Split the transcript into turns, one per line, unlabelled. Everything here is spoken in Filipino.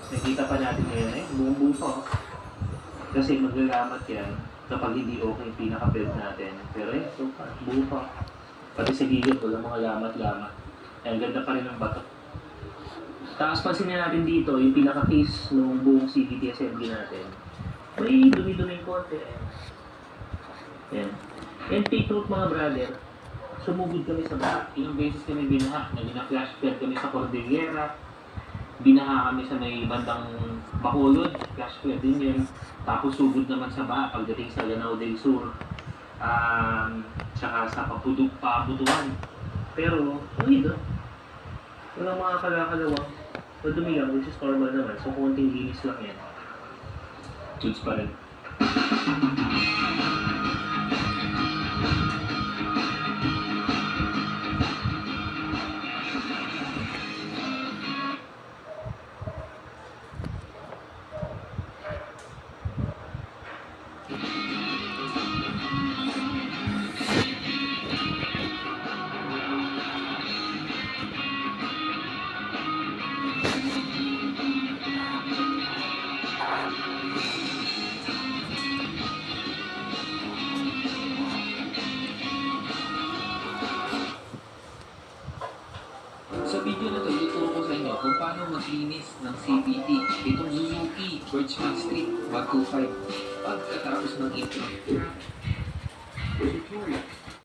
Nakita pa natin ngayon eh, buong-buo pa. Oh. Kasi maglalamat yan kapag hindi okay yung pinaka-bed natin. Pero eh, so far, buo pa. Pati sa gilid, walang mga lamat-lamat. Eh, ang ganda pa rin ng bato. Tapos pansinin natin dito, yung pinaka-case ng buong CVT assembly natin. May dumi-dumi konti eh. Yan. And take note mga brother, sumugod kami sa baha. Ilang beses kami binaha. Nagina-flash flood kami sa Cordillera. Binaha kami sa may bandang Bacolod. Flash flood din yun. Tapos sugod naman sa baha pagdating sa Lanao del Sur. Tsaka sa Pabutuan. Pero, okay do. Walang mga kalakalawang. Madumi lang, which is normal naman. So, konting linis lang yan. Tudes pa rin.
Sa video na to, ituturo ko sa inyo kung paano maglinis ng CVT. Itong Suzuki Birchman Street 125 pagkatapos ng intro. Tutorial.